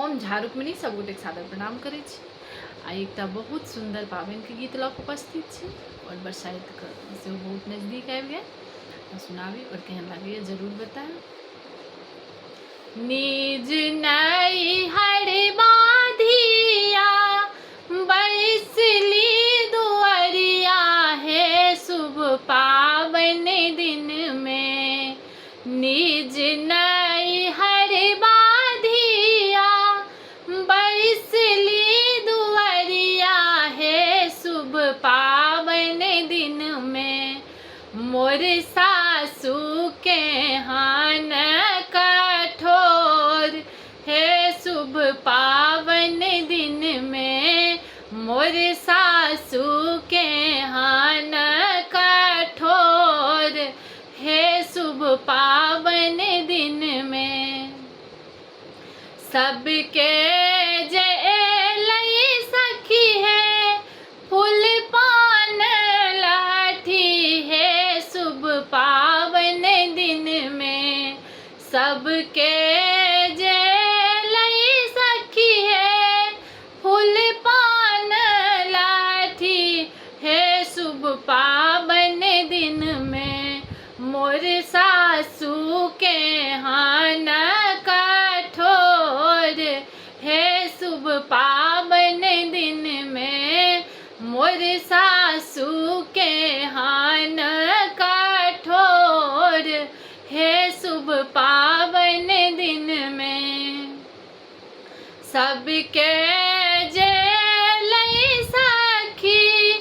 हम झारुकमणि सब गोटे सादर प्रणाम करै छी। आ एकटा बहुत सुंदर पाबनि के गीत लऽ कऽ उपस्थित छी और बरसाइत के सेहो बहुत नजदीक आबि गेल। सुनाबी और केहन लागैए जरूर बताएब। निज नैहर बाधिया बैसली दुआरिया हे शुभ पावनि दिन में। निज नैहर बाधिया बैसली दुआरिया हे शुभ पावनि दिन में। मोर सासू के हान कठोर हे शुभ पावनि दिन में। मोर सासू के हान कठोर हे शुभ पावनि दिन में। सबके जे लई सखी है फूल पान लाठी है शुभ पावनि दिन में। सबके जे लई सखी है फूल पान लाठी है शुभ पावनि दिन में। मोर सासू के हान कठोर हे शुभ पावनि दिन में। मोर सासू के हान कठोर हे शुभ पावनि दिन में। सबके जे लई सखी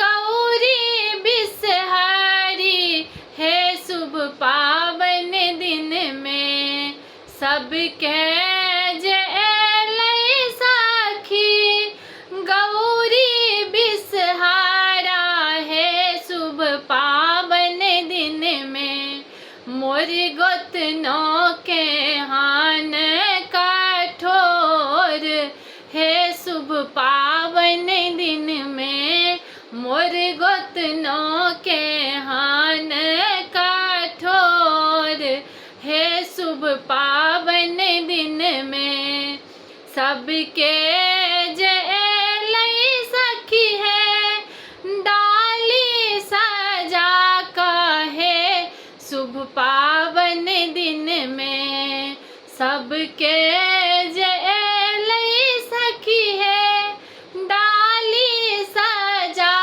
गौरी बिसहरी हे शुभ पावनि दिन में। सबके जे लई सखी गौरी बिसहारा है शुभ पावनि दिन में। मोर गोतनों के हान कठोर हे शुभ पावनि दिन में। मोर गोतनों के हान कठोर हे शुभ पावनि दिन में। सबके जे लई सखी है डाली सजा कहे शुभ पावनि दिन में। सबके जे लई सखी है डाली सजा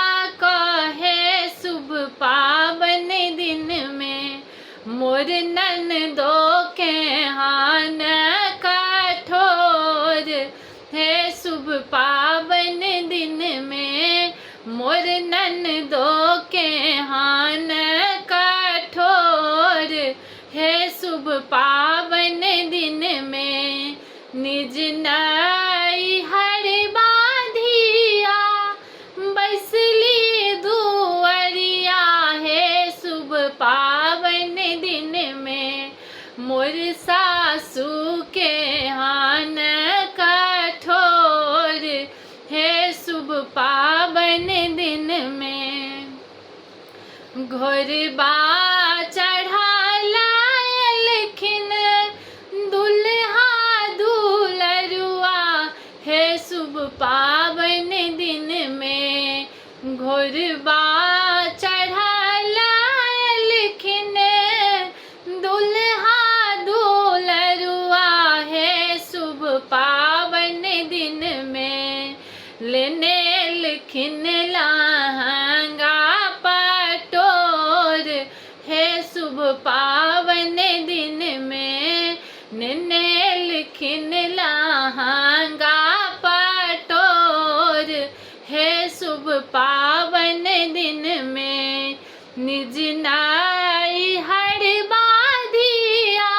कहे शुभ पावनि दिन में। मोर ननदो के हान कठोर हे शुभ पावनि दिन में। मोर ननदो के हान कठोर हे शुभ पावनि दिन में। निज नैहर बाधिया बैसली दुआरिया हे शुभ पावनि दिन में। मोर सासू के हान कठोर हे शुभ पावनि दिन में। घोरबा चढ़ाला एलखिन दुल्हा दुलरुआ हे शुभ पावनि दिन में। घोरबा चढ़ाला एलखिन दुल्हा दुलरुआ हे शुभ पावनि दिन में। लेने एलखिन लहंगा पटोर हे शुभ पावनि दिन में। लेने एलखिन लहंगा पटोर हे शुभ पावनि दिन में। निज नैहर बाधिया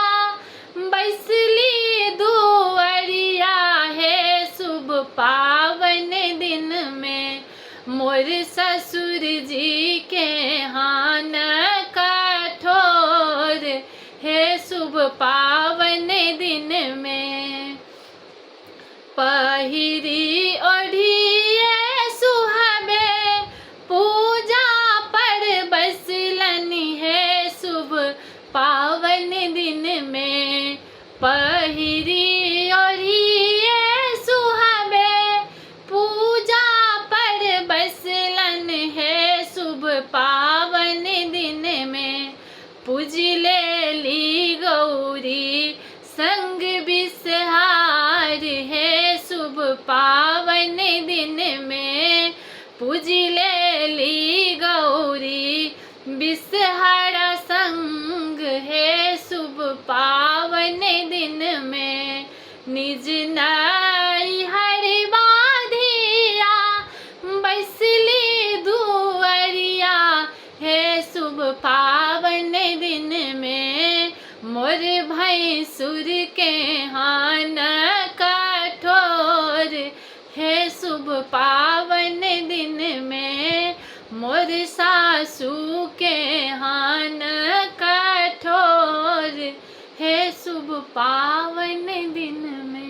बैसली दुआरिया हे शुभ पावनि दिन में। मोर ससुर जी के हान कठोर हे शुभ पावनि दिन में। पहिरी ओढ़िए सुहावे पूजा पर बसलनि हे शुभ पावनि दिन में। पहिरी ओढ़िए पूजी लेली गौरी बिसहरा संग हे शुभ पावन दिन में निज नैहर बाधिया बैसली दुअरिया हे शुभ पावन दिन में मोर भैंसुर के हान कठोर हे शुभ पावन दिन में मोर सासू के हान कठोर हे शुभ पावन दिन में।